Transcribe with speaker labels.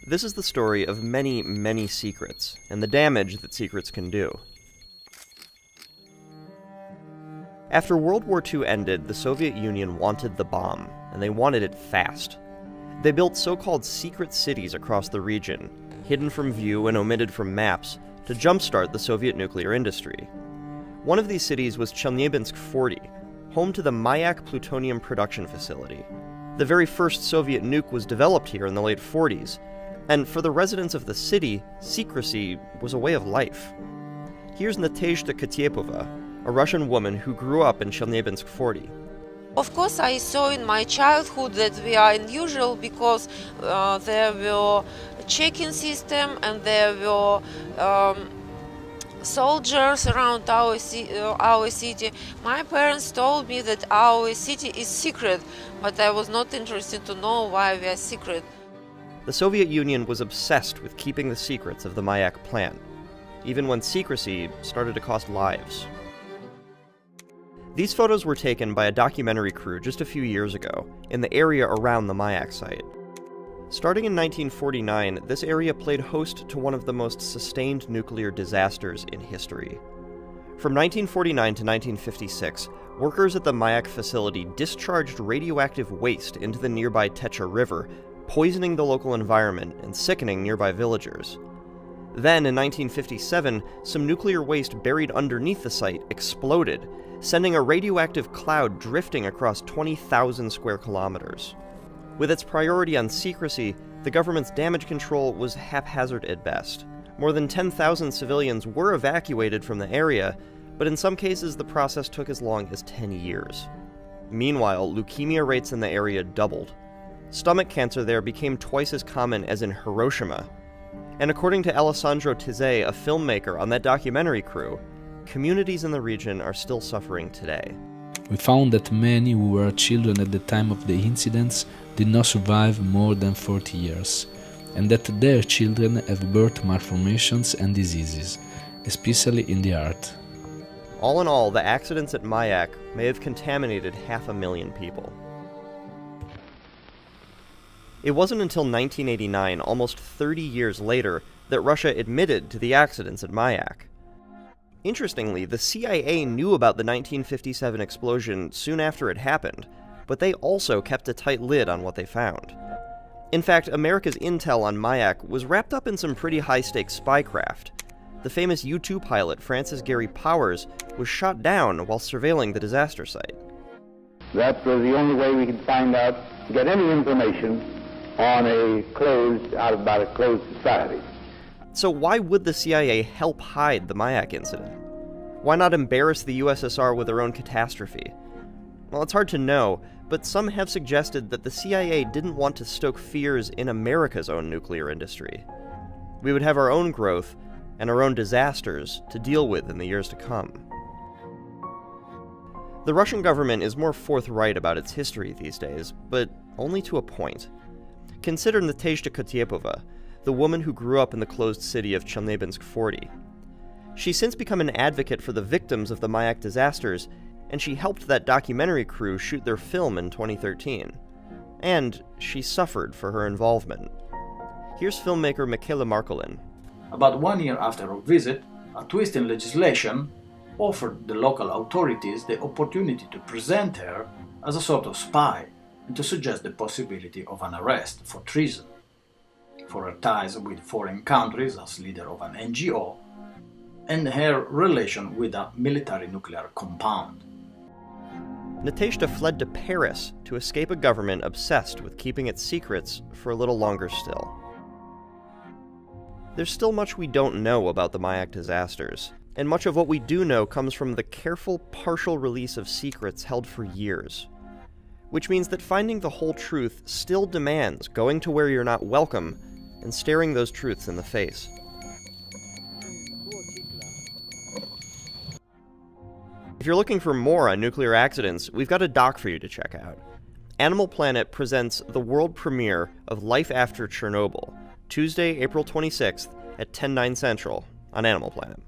Speaker 1: This is the story of many, many secrets, and the damage that secrets can do. After World War II ended, the Soviet Union wanted the bomb, and they wanted it fast. They built so-called secret cities across the region, hidden from view and omitted from maps, to jumpstart the Soviet nuclear industry. One of these cities was Chelyabinsk 40, home to the Mayak plutonium production facility. The very first Soviet nuke was developed here in the late 40s, and for the residents of the city, secrecy was a way of life. Here's Nadezhda Kotyepova, a Russian woman who grew up in Chelyabinsk 40.
Speaker 2: Of course, I saw in my childhood that we are unusual because there were a checking system and there were soldiers around our city. My parents told me that our city is secret, but I was not interested to know why we are secret.
Speaker 1: The Soviet Union was obsessed with keeping the secrets of the Mayak plant, even when secrecy started to cost lives. These photos were taken by a documentary crew just a few years ago, in the area around the Mayak site. Starting in 1949, this area played host to one of the most sustained nuclear disasters in history. From 1949 to 1956, workers at the Mayak facility discharged radioactive waste into the nearby Techa River, poisoning the local environment and sickening nearby villagers. Then, in 1957, some nuclear waste buried underneath the site exploded, sending a radioactive cloud drifting across 20,000 square kilometers. With its priority on secrecy, the government's damage control was haphazard at best. More than 10,000 civilians were evacuated from the area, but in some cases the process took as long as 10 years. Meanwhile, leukemia rates in the area doubled. Stomach cancer there became twice as common as in Hiroshima. And according to Alessandro Tizet, a filmmaker on that documentary crew, communities in the region are still suffering today.
Speaker 3: We found that many who were children at the time of the incidents did not survive more than 40 years, and that their children have birth malformations and diseases, especially in the heart.
Speaker 1: All in all, the accidents at Mayak may have contaminated 500,000 people. It wasn't until 1989, almost 30 years later, that Russia admitted to the accidents at Mayak. Interestingly, the CIA knew about the 1957 explosion soon after it happened, but they also kept a tight lid on what they found. In fact, America's intel on Mayak was wrapped up in some pretty high-stakes spycraft. The famous U-2 pilot Francis Gary Powers was shot down while surveilling the disaster site.
Speaker 4: That was the only way we could find out, get any information on about a closed society.
Speaker 1: So why would the CIA help hide the Mayak incident? Why not embarrass the USSR with their own catastrophe? Well, it's hard to know, but some have suggested that the CIA didn't want to stoke fears in America's own nuclear industry. We would have our own growth and our own disasters to deal with in the years to come. The Russian government is more forthright about its history these days, but only to a point. Consider Nadezhda Kotyepova, the woman who grew up in the closed city of Chelyabinsk 40. She's since become an advocate for the victims of the Mayak disasters, and she helped that documentary crew shoot their film in 2013. And she suffered for her involvement. Here's filmmaker Michaela Markolin.
Speaker 5: About 1 year after her visit, a twist in legislation offered the local authorities the opportunity to present her as a sort of spy and to suggest the possibility of an arrest for treason, for her ties with foreign countries as leader of an NGO, and her relation with a military nuclear compound.
Speaker 1: Nadezhda fled to Paris to escape a government obsessed with keeping its secrets for a little longer still. There's still much we don't know about the Mayak disasters, and much of what we do know comes from the careful, partial release of secrets held for years. Which means that finding the whole truth still demands going to where you're not welcome and staring those truths in the face. If you're looking for more on nuclear accidents, we've got a doc for you to check out. Animal Planet presents the world premiere of Life After Chernobyl, Tuesday, April 26th at 10/9 Central on Animal Planet.